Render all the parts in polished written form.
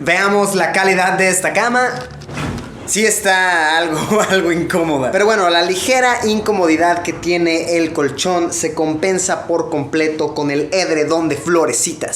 Veamos la calidad de esta cama. Sí está algo incómoda. Pero bueno, la ligera incomodidad que tiene el colchón se compensa por completo con el edredón de florecitas.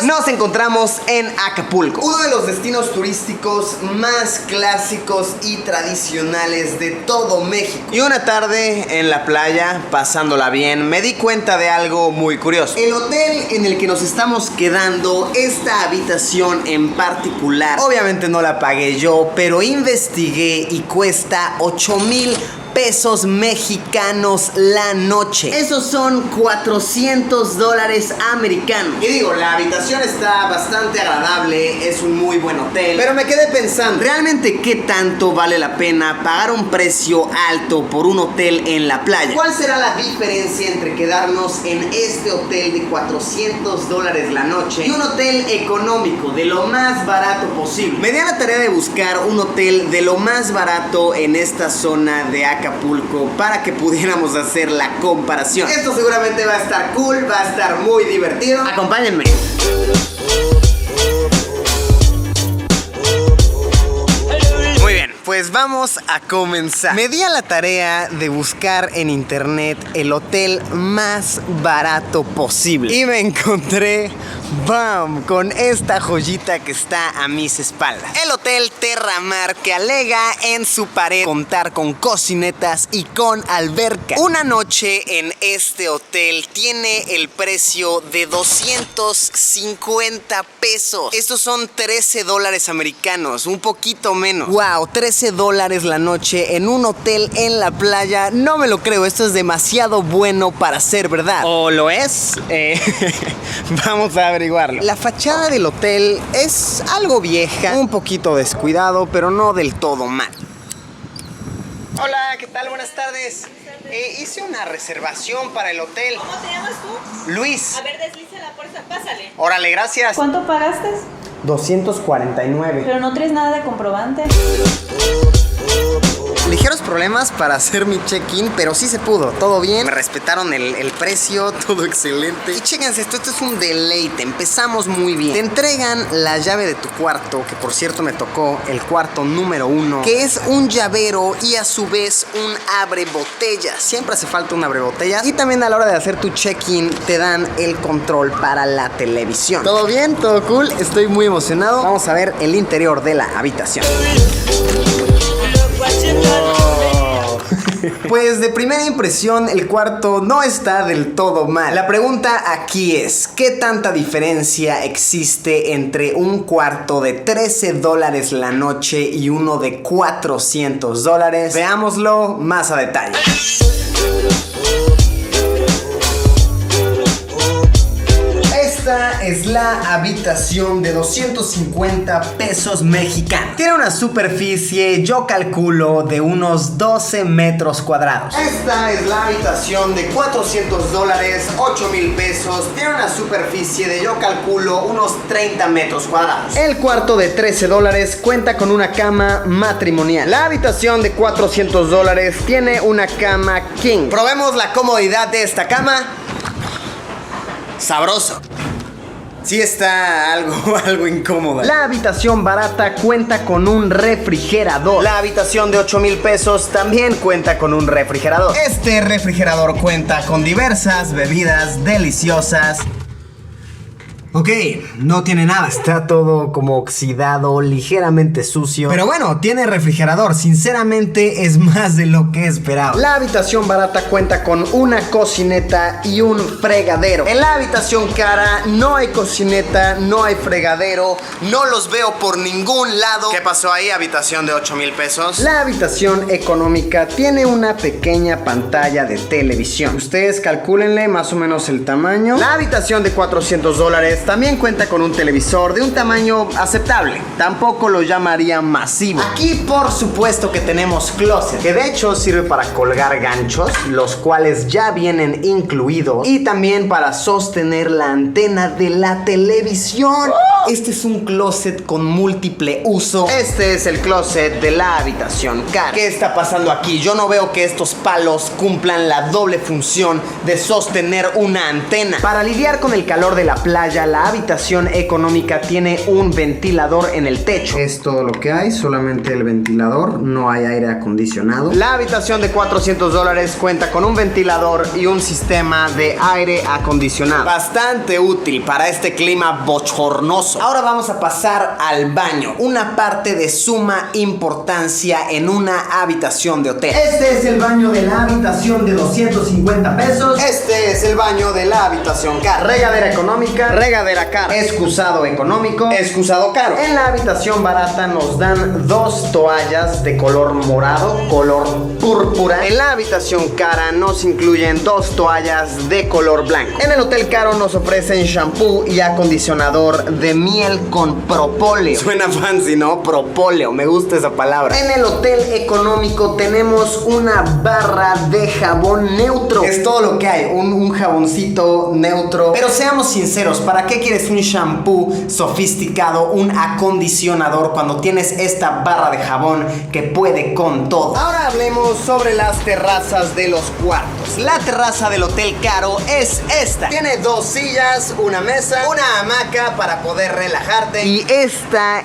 Nos encontramos en Acapulco, uno de los destinos turísticos más clásicos y tradicionales de todo México. Y una tarde en la playa, pasándola bien, me di cuenta de algo muy curioso. El hotel en el que nos estamos quedando, esta habitación en particular, obviamente no la pagué yo, pero investigué y cuesta 8,000 pesos mexicanos la noche. Esos son $400 americanos. Y digo, la habitación está bastante agradable, es un muy buen hotel, pero me quedé pensando, ¿realmente qué tanto vale la pena pagar un precio alto por un hotel en la playa? ¿Cuál será la diferencia entre quedarnos en este hotel de $400 la noche y un hotel económico, de lo más barato posible? Me di a la tarea de buscar un hotel de lo más barato en esta zona de Acapulco para que pudiéramos hacer la comparación. Esto seguramente va a estar cool, va a estar muy divertido. Acompáñenme. Muy bien, pues vamos a comenzar. Me di a la tarea de buscar en internet el hotel más barato posible y me encontré, ¡bam!, con esta joyita que está a mis espaldas. El Hotel Terramar, que alega en su pared contar con cocinetas y con alberca. Una noche en este hotel tiene el precio de 250 pesos. Estos son $13 americanos, un poquito menos. ¡Wow! $13 la noche en un hotel en la playa. No me lo creo, esto es demasiado bueno para ser verdad. ¿O lo es? Vamos a averiguarlo. La fachada del hotel es algo vieja, un poquito descuidado, pero no del todo mal. Hola, ¿qué tal? Buenas tardes. Hice una reservación para el hotel. ¿Cómo te llamas tú? Luis. A ver, desliza la puerta, pásale. Órale, gracias. ¿Cuánto pagaste? 249. Pero no traes nada de comprobante. Ligeros problemas para hacer mi check-in, pero sí se pudo, todo bien. Me respetaron el precio, todo excelente. Y chéquense esto es un deleite, empezamos muy bien. Te entregan la llave de tu cuarto, que por cierto me tocó el cuarto número 1, que es un llavero y a su vez un abrebotellas. Siempre hace falta un abrebotellas. Y también a la hora de hacer tu check-in te dan el control para la televisión. ¿Todo bien? ¿Todo cool? Estoy muy emocionado. Vamos a ver el interior de la habitación. Pues de primera impresión el cuarto no está del todo mal. La pregunta aquí es, ¿qué tanta diferencia existe entre un cuarto de $13 la noche y uno de $400? Veámoslo más a detalle. Esta es la habitación de 250 pesos mexicanos. Tiene una superficie, yo calculo, de unos 12 metros cuadrados. Esta es la habitación de $400, 8,000 pesos. Tiene una superficie de, yo calculo, unos 30 metros cuadrados. El cuarto de $13 cuenta con una cama matrimonial. La habitación de $400 tiene una cama king. Probemos la comodidad de esta cama. Sabroso. Sí está algo incómoda. La habitación barata cuenta con un refrigerador. La habitación de 8,000 pesos también cuenta con un refrigerador. Este refrigerador cuenta con diversas bebidas deliciosas. Ok, no tiene nada. Está todo como oxidado, ligeramente sucio. Pero bueno, tiene refrigerador. Sinceramente es más de lo que esperaba. La habitación barata cuenta con una cocineta y un fregadero. En la habitación cara no hay cocineta, no hay fregadero. No los veo por ningún lado. ¿Qué pasó ahí? Habitación de 8,000 pesos. La habitación económica tiene una pequeña pantalla de televisión. Ustedes calcúlenle más o menos el tamaño. La habitación de $400 también cuenta con un televisor de un tamaño aceptable. Tampoco lo llamaría masivo. Aquí por supuesto que tenemos closet, que de hecho sirve para colgar ganchos, los cuales ya vienen incluidos, y también para sostener la antena de la televisión. Este es un closet con múltiple uso. Este es el closet de la habitación cara. ¿Qué está pasando aquí? Yo no veo que estos palos cumplan la doble función de sostener una antena. Para lidiar con el calor de la playa, la habitación económica tiene un ventilador en el techo. Es todo lo que hay, solamente el ventilador, no hay aire acondicionado. La habitación de $400 cuenta con un ventilador y un sistema de aire acondicionado. Bastante útil para este clima bochornoso. Ahora vamos a pasar al baño, una parte de suma importancia en una habitación de hotel. Este es el baño de la habitación de 250 pesos. Este es el baño de la habitación cara. Regadera económica, regadera cara. Excusado económico, excusado caro. En la habitación barata nos dan 2 toallas de color morado, color púrpura. En la habitación cara nos incluyen 2 toallas de color blanco. En el hotel caro nos ofrecen shampoo y acondicionador de miel con propóleo. Suena fancy, ¿no? Propóleo, me gusta esa palabra. En el hotel económico tenemos una barra de jabón neutro. Es todo lo que hay, un jaboncito neutro. Pero seamos sinceros, ¿para qué quieres un shampoo sofisticado, un acondicionador cuando tienes esta barra de jabón que puede con todo? Ahora hablemos sobre las terrazas de los cuartos. La terraza del hotel caro es esta. Tiene 2 sillas, una mesa, una hamaca para poder relajarte. Y esta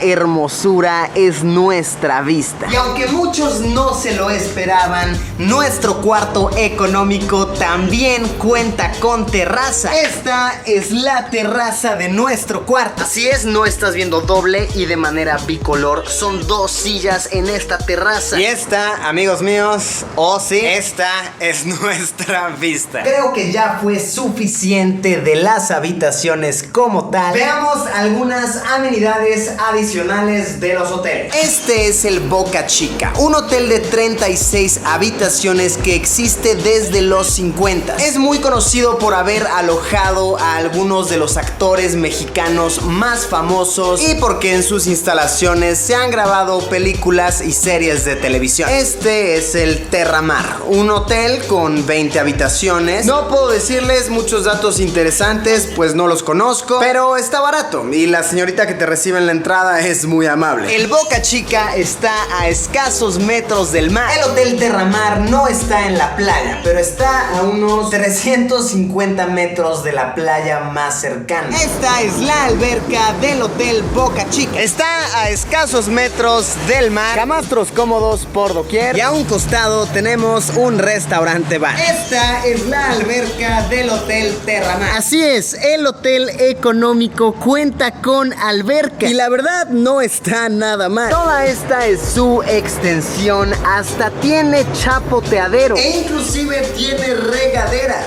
hermosura es nuestra vista. Y aunque muchos no se lo esperaban, nuestro cuarto económico también cuenta con terraza. Esta es la terraza de nuestro cuarto. Así es, no estás viendo doble y de manera bicolor. Son 2 sillas en esta terraza. Y esta, amigos míos, sí, esta es nuestra vista. Creo que ya fue suficiente de las habitaciones como tal. Veamos algunas amenidades adicionales de los hoteles. Este es el Boca Chica, un hotel de 36 habitaciones que existe desde los 50. Es muy conocido por haber alojado a algunos de los actores mexicanos más famosos y porque en sus instalaciones se han grabado películas y series de televisión. Este es el Terramar, un hotel con 20 habitaciones. No puedo decirles muchos datos interesantes, pues no los conozco, pero está barato y la señorita que te recibe en la entrada es muy amable. El Boca Chica está a escasos metros del mar. El Hotel Terramar no está en la playa, pero está a unos 350 metros de la playa más cercana. Esta es la alberca del Hotel Boca Chica. Está a escasos metros del mar, camastros cómodos por doquier y a un costado tenemos un restaurante bar. Esta es la alberca del Hotel Terramar. Así es, el hotel económico cuenta con alberca y la verdad no está nada mal. Toda esta es su extensión, hasta tiene chapoteadero e inclusive tiene regadera.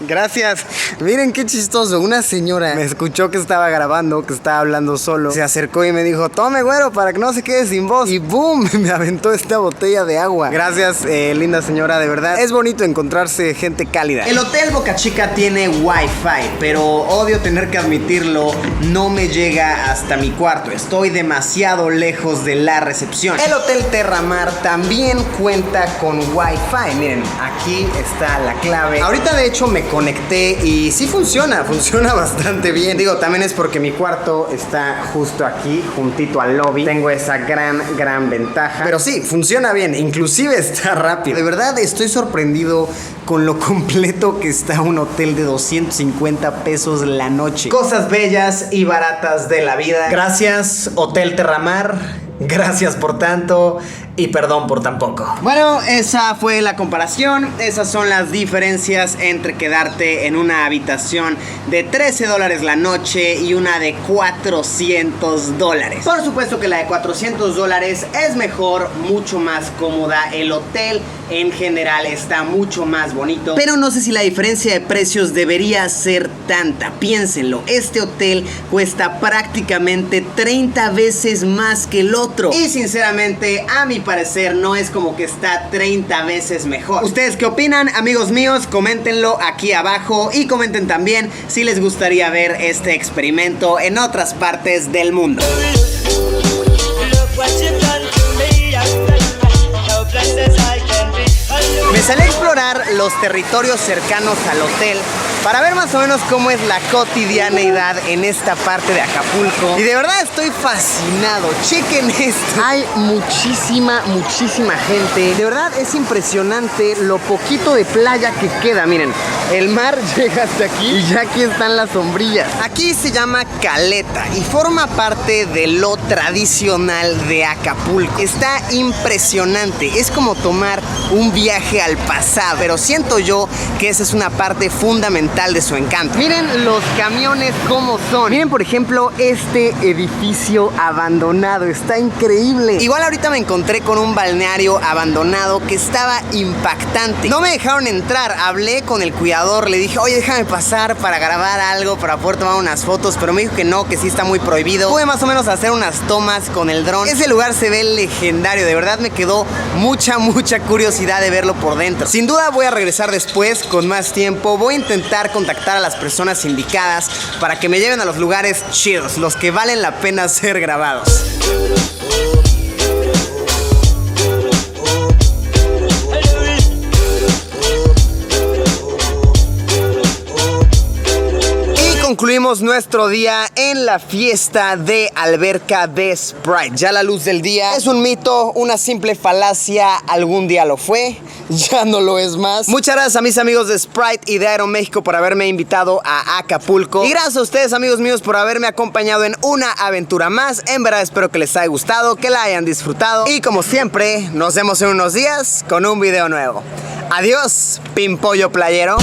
Gracias. Miren qué chistoso. Una señora me escuchó que estaba grabando, que estaba hablando solo. Se acercó y me dijo: tome, güero, para que no se quede sin voz. Y boom, me aventó esta botella de agua. Gracias, linda señora, de verdad. Es bonito encontrarse gente cálida. El Hotel Boca Chica tiene Wi-Fi, pero odio tener que admitirlo, no me llega hasta mi cuarto. Estoy demasiado lejos de la recepción. El Hotel Terramar también cuenta con Wi-Fi. Miren, aquí está la clave. Ahorita de hecho me conecté y sí funciona bastante bien. Digo, también es porque mi cuarto está justo aquí, juntito al lobby. Tengo esa gran ventaja. Pero sí, funciona bien, inclusive está rápido. De verdad estoy sorprendido con lo completo que está un hotel de 250 pesos la noche. Cosas bellas y baratas de la vida. Gracias, Hotel Terramar. Gracias por tanto y perdón por tan poco. Bueno, esa fue la comparación. Esas son las diferencias entre quedarte en una habitación de $13 la noche y una de $400. Por supuesto que la de $400 es mejor, mucho más cómoda. El hotel en general está mucho más bonito, pero no sé si la diferencia de precios debería ser tanta. Piénsenlo, este hotel cuesta prácticamente 30 veces más que el otro. Y sinceramente, a mi parecer, no es como que está 30 veces mejor. ¿Ustedes qué opinan, amigos míos? Coméntenlo aquí abajo y comenten también si les gustaría ver este experimento en otras partes del mundo. Me salí a explorar los territorios cercanos al hotel para ver más o menos cómo es la cotidianeidad en esta parte de Acapulco. Y de verdad estoy fascinado. Chequen esto. Hay muchísima gente. De verdad es impresionante lo poquito de playa que queda. Miren, el mar llega hasta aquí y ya aquí están las sombrillas. Aquí se llama Caleta y forma parte de lo tradicional de Acapulco. Está impresionante. Es como tomar un viaje al pasado, pero siento yo que esa es una parte fundamental de su encanto. Miren los camiones como son. Miren por ejemplo este edificio abandonado. Está increíble. Igual ahorita me encontré con un balneario abandonado que estaba impactante. No me dejaron entrar. Hablé con el cuidador. Le dije, oye, déjame pasar para grabar algo, para poder tomar unas fotos. Pero me dijo que no, que sí está muy prohibido. Pude más o menos hacer unas tomas con el dron. Ese lugar se ve legendario. De verdad me quedó mucha curiosidad de verlo por dentro. Sin duda voy a regresar después con más tiempo. Voy a intentar contactar a las personas indicadas para que me lleven a los lugares chidos, los que valen la pena ser grabados. Concluimos nuestro día en la fiesta de alberca de Sprite. Ya la luz del día es un mito, una simple falacia. Algún día lo fue, ya no lo es más. Muchas gracias a mis amigos de Sprite y de Aeroméxico por haberme invitado a Acapulco. Y gracias a ustedes, amigos míos, por haberme acompañado en una aventura más. En verdad espero que les haya gustado, que la hayan disfrutado. Y como siempre, nos vemos en unos días con un video nuevo. Adiós, Pimpollo Playero.